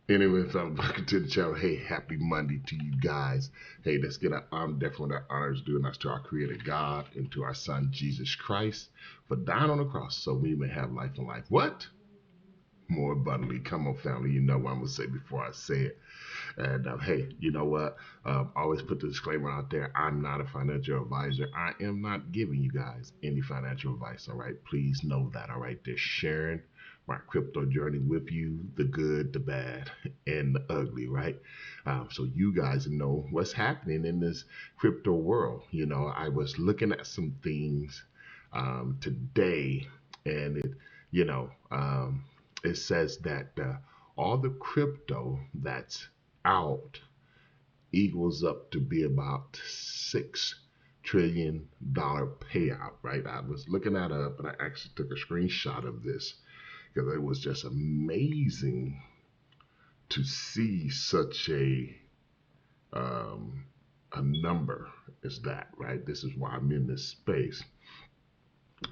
Anyway, if I'm welcome to the channel, hey, happy Monday to you guys. Hey, let's get our definitely our honors due, and that's to our Creator God and to our Son Jesus Christ for dying on the cross so we may have life and life. What? More abundantly. Come on, family. You know what I'm gonna say before I say it. And hey, you know what? Always put the disclaimer out there. I'm not a financial advisor. I am not giving you guys any financial advice. All right, please know that. All right, they're sharing my crypto journey with you, the good, the bad, and the ugly. Right. So you guys know what's happening in this crypto world. You know, I was looking at some things today, and you know, it says that all the crypto that's out equals up to be about $6 trillion payout, right? I was looking that up and I actually took a screenshot of this because it was just amazing to see such um, a number as that, right? This is why I'm in this space.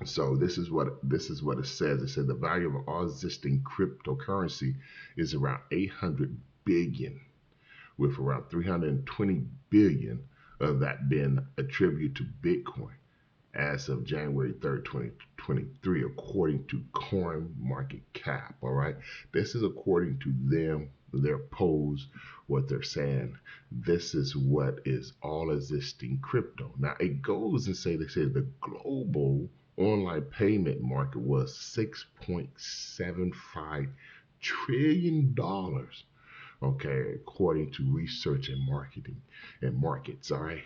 So this is what it says. It said the value of all existing cryptocurrency is around 800 billion, with around 320 billion of that being attributed to Bitcoin as of January 3rd, 2023, according to Coin Market Cap. All right, this is according to them, their polls, what they're saying. This is what is all existing crypto. Now it goes and they say the global online payment market was $6.75 trillion, okay, according to research and marketing and markets. All right,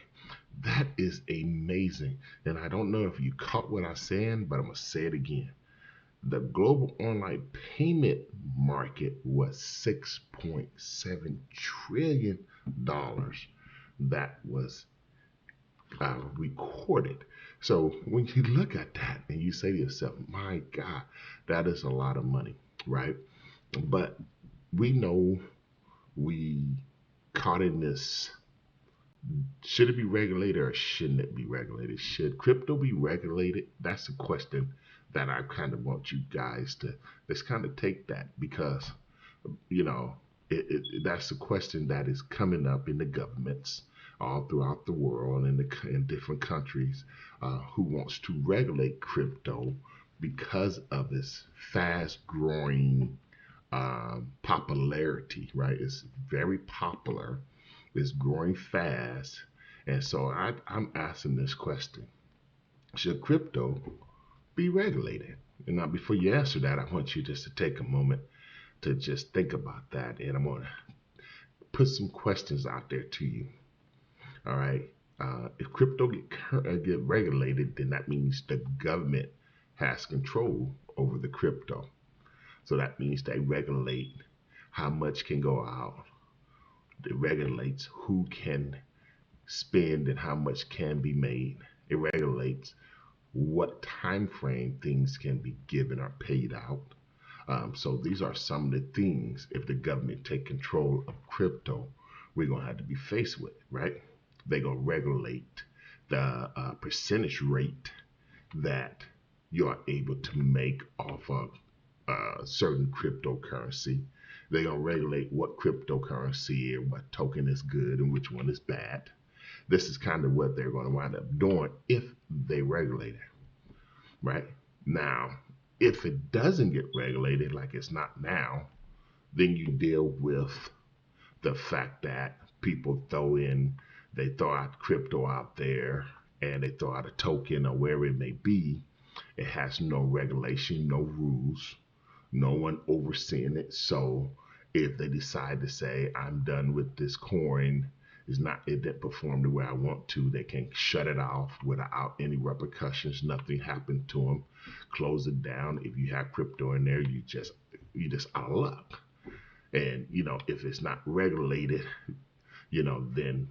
that is amazing. And I don't know if you caught what I said, but I'm gonna say it again. The global online payment market was $6.7 trillion that was recorded. So when you look at that and you say to yourself, my God, that is a lot of money, right? But we know we caught in this. Should it be regulated or shouldn't it be regulated? Should crypto be regulated? That's a question that I kind of want you guys to let's kind of take that, because you know that's a question that is coming up in the governments all throughout the world and in different countries, who wants to regulate crypto because of its fast growing popularity, right? It's very popular, it's growing fast. And so I'm asking this question: should crypto be regulated? And now, before you answer that, I want you just to take a moment to just think about that. And I'm going to put some questions out there to you. All right. If crypto get regulated, then that means the government has control over the crypto. So that means they regulate how much can go out. It regulates who can spend and how much can be made. It regulates what time frame things can be given or paid out. So these are some of the things, if the government take control of crypto, we're gonna have to be faced with, right? They're gonna regulate the percentage rate that you are able to make off of certain cryptocurrency. They're gonna regulate what cryptocurrency is, what token is good and which one is bad. This is kind of what they're going to wind up doing if they regulate it, right? Now, if it doesn't get regulated like it's not now, then you deal with the fact that people they throw out crypto out there and they throw out a token or wherever it may be. It has no regulation, no rules, no one overseeing it. So if they decide to say, I'm done with this coin, it didn't perform the way I want to, they can shut it off without any repercussions. Nothing happened to them. Close it down. If you have crypto in there, you just out of luck. And if it's not regulated, then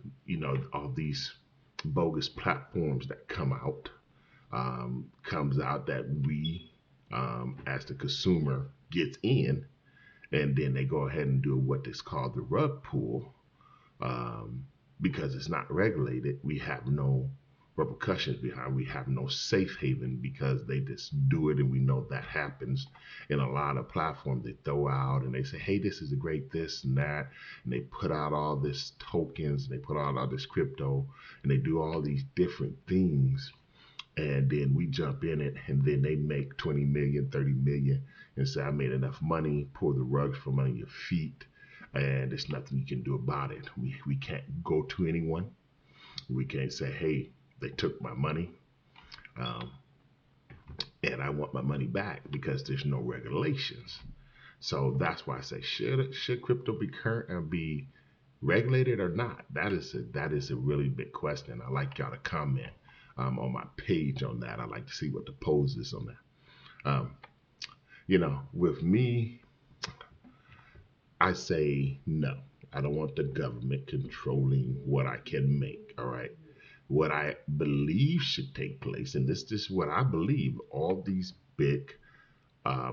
all these bogus platforms that comes out that we, as the consumer, gets in, and then they go ahead and do what is called the rug pull, because it's not regulated. We have no repercussions behind. We have no safe haven because they just do it, and we know that happens in a lot of platforms. They throw out and they say, hey, this is a great this and that, and they put out all this tokens, and they put out all this crypto, and they do all these different things, and then we jump in it, and then they make 20 million, 30 million, and say, I made enough money, pull the rug from under your feet, and there's nothing you can do about it. We can't go to anyone. We can't say, hey, they took my money, um, and I want my money back, because there's no regulations. So that's why I say, should crypto be current and be regulated or not? That is a really big question. I like y'all to comment on my page on that. I like to see what the pose is on that. With me, I say no. I don't want the government controlling what I can make. All right. What I believe should take place, and this is what I believe, all these big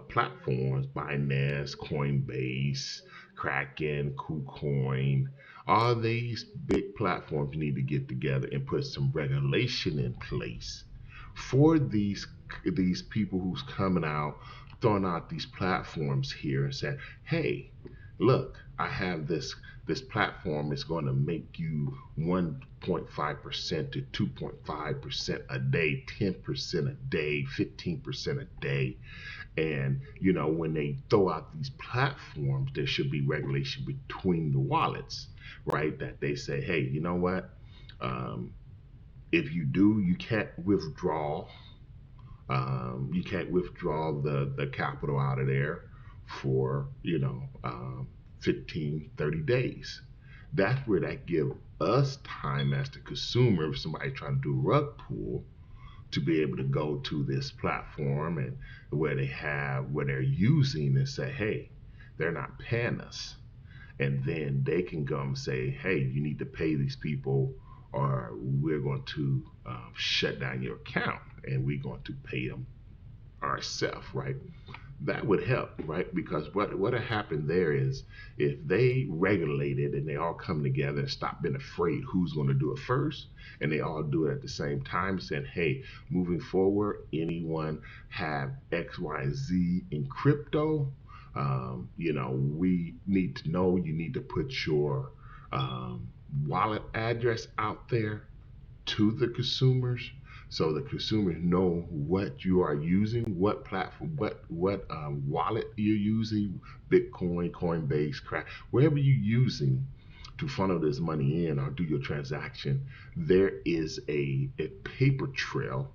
platforms, Binance, Coinbase, Kraken, KuCoin, all these big platforms need to get together and put some regulation in place for these people who's coming out, throwing out these platforms here and saying, hey, look, I have this platform is going to make you 1.5% to 2.5% a day, 10% a day, 15% a day. And when they throw out these platforms, there should be regulation between the wallets, right? That they say, hey, you know what? Um, if you do, you can't withdraw. You can't withdraw the capital out of there for 15, 30 days. That's where that give us time as the consumer, if somebody trying to do a rug pull, to be able to go to this platform and where they're using and say, hey, they're not paying us. And then they can go and say, hey, you need to pay these people, or we're going to shut down your account, and we're going to pay them ourselves, right? That would help, right? Because what happened there is, if they regulate it and they all come together and stop being afraid who's going to do it first, and they all do it at the same time, saying, hey, moving forward, anyone have X, Y, Z in crypto, we need to know, you need to put your wallet address out there to the consumers, so the consumers know what you are using, what platform, what wallet you're using, Bitcoin, Coinbase, Crack, wherever you're using to funnel this money in or do your transaction. There is a paper trail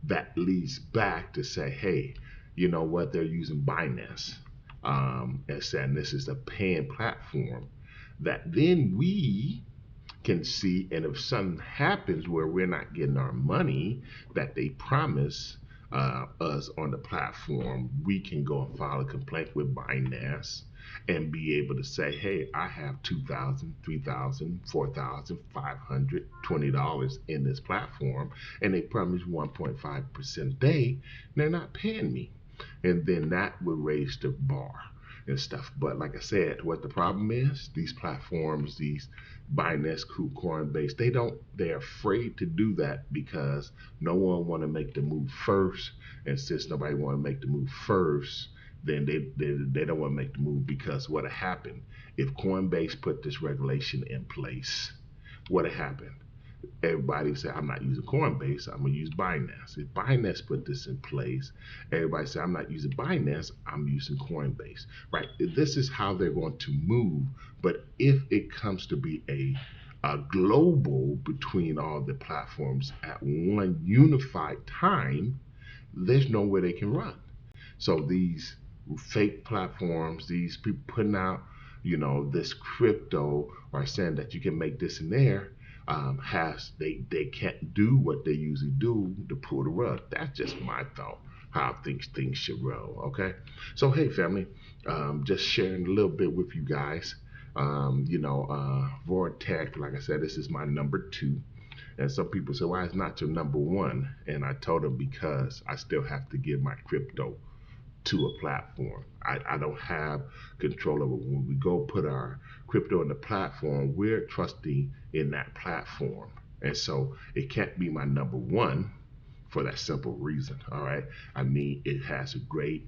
that leads back to say, hey, you know what, they're using Binance, and saying this is a paying platform, that then we can see. And if something happens where we're not getting our money that they promise us on the platform, we can go and file a complaint with Binance and be able to say, hey, I have $2,000, $3,000, $4,500, $20 in this platform, and they promise 1.5% a day, and they're not paying me. And then that would raise the bar and stuff. But like I said, what the problem is, these platforms, these Binance, Coinbase, they're afraid to do that because no one want to make the move first. And since nobody want to make the move first, then they don't want to make the move, because what happened if Coinbase put this regulation in place? What happened? Everybody say, I'm not using Coinbase, I'm gonna use Binance. If Binance put this in place, everybody say, I'm not using Binance, I'm using Coinbase. Right? This is how they're going to move. But if it comes to be a global between all the platforms at one unified time, there's nowhere they can run. So these fake platforms, these people putting out, this crypto, are saying that you can make this and there, has they can't do what they usually do to pull the rug. That's just my thought how things should roll. Okay, so hey family, just sharing a little bit with you guys. Vortec, like I said, this is my number 2. And some people say, why is not your number 1? And I told them, because I still have to give my crypto to a platform. I don't have control over it. When we go put our crypto in the platform, we're trusting in that platform. And so it can't be my number one for that simple reason. All right. I mean, it has a great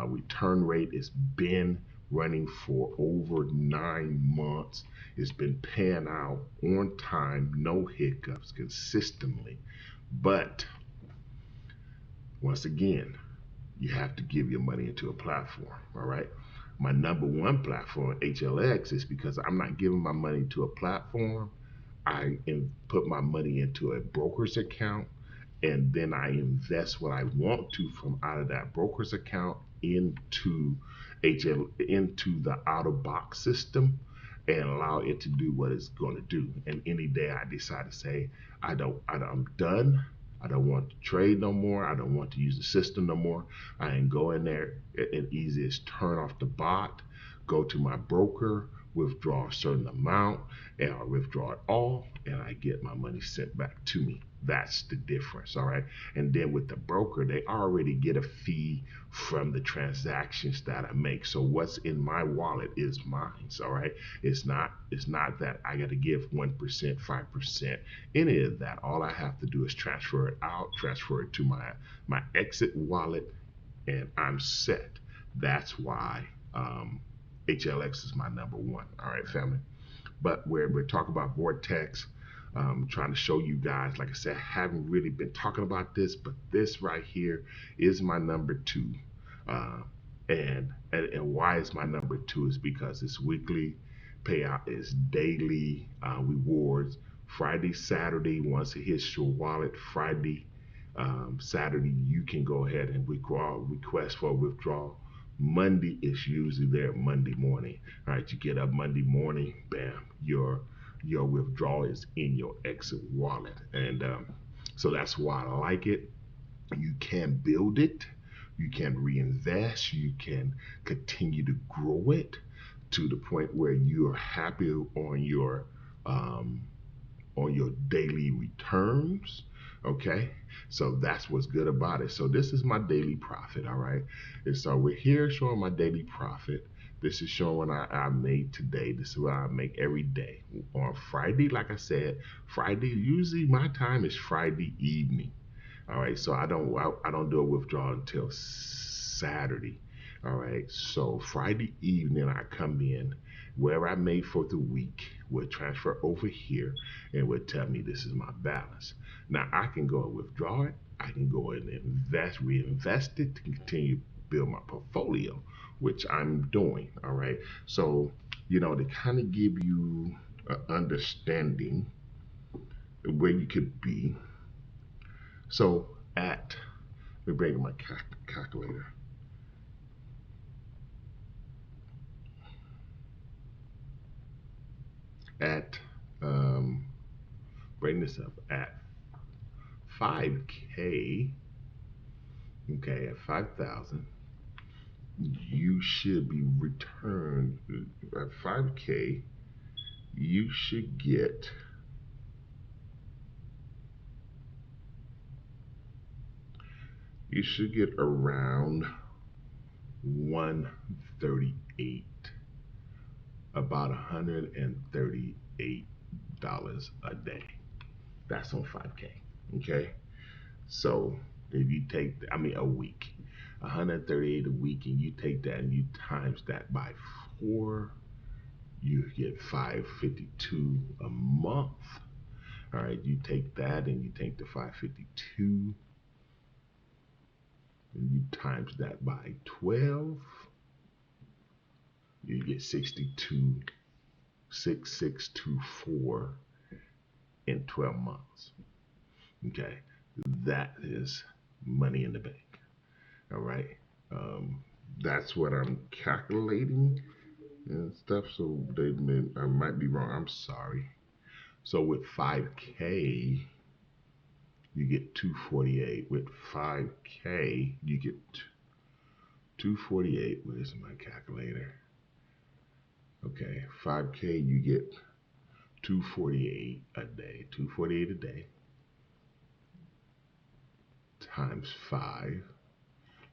return rate. It's been running for over 9 months. It's been paying out on time, no hiccups, consistently. But once again, you have to give your money into a platform. All right. My number one platform, HLX, is because I'm not giving my money to a platform. I put my money into a broker's account, and then I invest what I want to from out of that broker's account into into the out of box system and allow it to do what it's going to do. And any day I decide to say I'm done. I don't want to trade no more. I don't want to use the system no more. I can go in there and easy as turn off the bot, go to my broker, withdraw a certain amount, and I withdraw it all, and I get my money sent back to me. That's the difference, all right? And then with the broker, they already get a fee from the transactions that I make. So what's in my wallet is mine, all right? It's not that I got to give 1%, 5%, any of that. All I have to do is transfer it out, transfer it to my exit wallet, and I'm set. That's why HLX is my number one. All right, family. But we're talking about Vortex, trying to show you guys, like I said, I haven't really been talking about this, but this right here is my number two. Uh, and why it's my number two is because it's weekly payout, is daily rewards. Friday, Saturday, once it hits your wallet, Friday, Saturday, you can go ahead and request for a withdrawal. Monday is usually there Monday morning. All right, you get up Monday morning, bam, your withdrawal is in your exit wallet, and so that's why I like it. You can build it, you can reinvest, you can continue to grow it to the point where you are happy um, on your daily returns. Okay, so that's what's good about it. So this is my daily profit. All right, and so we're here showing my daily profit. This is showing I made today. This is what I make every day. On Friday, like I said, Friday, usually my time is Friday evening. All right, so I don't do a withdrawal until Saturday. All right, so Friday evening I come in, where I made for the week will transfer over here and will tell me this is my balance. Now I can go and withdraw it. I can go and reinvest it to continue to build my portfolio, which I'm doing. All right, so to kind of give you an understanding where you could be. So let me bring my calculator. At bring this up at 5K. Okay, at 5,000, you should be returned at 5K. You should get around 138, about $138 a day. That's on 5K. Okay, so if you take, I mean, a week, 138 a week, and you take that and you times that by 4, you get 552 a month. All right, you take that and you take the 552 and you times that by 12, you get 6624 in 12 months. Okay, that is money in the bank. All right, that's what I'm calculating and stuff. So I might be wrong. I'm sorry. So with 5K, you get 248. With 5K, you get 248. Where's my calculator? Okay, 5K, you get 248 a day. 248 a day times 5,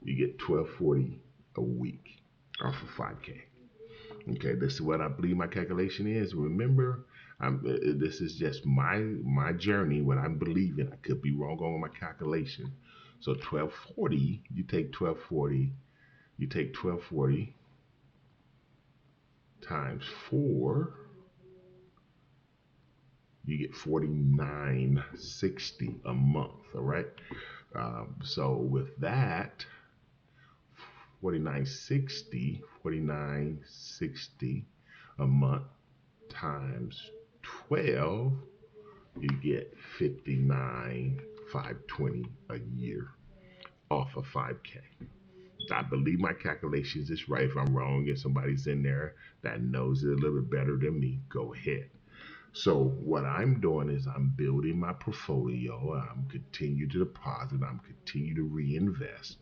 you get 1240 a week off of 5K. Okay, this is what I believe my calculation is. Remember, This is just my journey, what I'm believing. I could be wrong on my calculation. So 1240, you take 1240 times 4, you get 4960 a month, all right? So with that, 4960 a month times 12, you get 59,520 a year off of 5K. I believe my calculations is right. If I'm wrong, if somebody's in there that knows it a little bit better than me, go ahead. So what I'm doing is I'm building my portfolio. I'm continue to deposit. I'm continue to reinvest.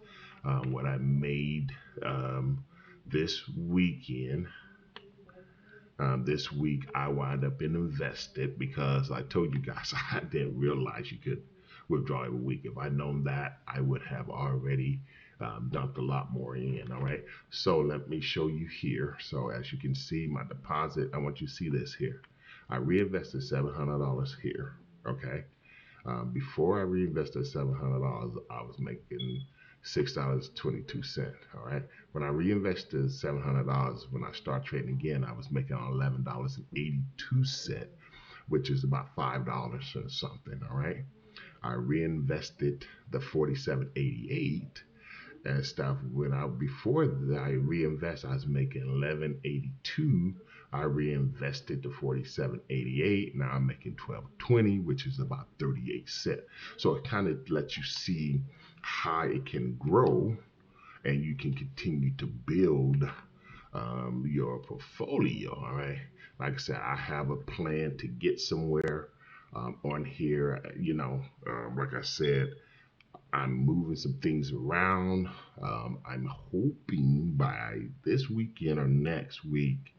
What I made this weekend, this week I wound up and invested because I told you guys I didn't realize you could withdraw every week. If I'd known that, I would have already dumped a lot more in. All right. So let me show you here. So as you can see, my deposit, I want you to see this here. I reinvested $700 here. Okay. Before I reinvested $700, I was making $6.22. All right. When I reinvested $700, when I start trading again, I was making $11.82, which is about $5 or something. All right. I reinvested the 47.88 and stuff. When I before that, I reinvest, I was making 11.82. I reinvested the 47.88. Now I'm making 12.20, which is about 38 cents. So it kind of lets you see how it can grow, and you can continue to build your portfolio. All right. Like I said, I have a plan to get somewhere on here. Like I said, I'm moving some things around. I'm hoping by this weekend or next week,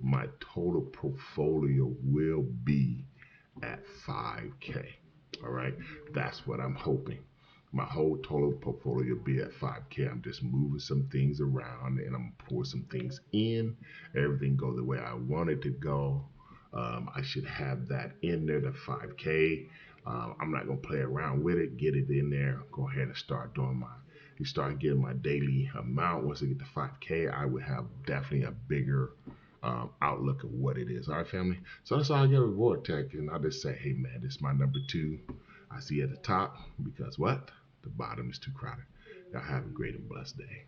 my total portfolio will be at 5K. All right. That's what I'm hoping. My whole total portfolio will be at 5K. I'm just moving some things around and I'm pour some things in. Everything go the way I want it to go. I should have that in there, the 5K. I'm not gonna play around with it. Get it in there. Go ahead and start doing you start getting my daily amount. Once I get to 5K, I would have definitely a bigger outlook of what it is. All right, family. So that's all I get with Vortic, and I'll just say, hey man, this is my number 2. I see at the top because what? The bottom is too crowded. Y'all have a great and blessed day.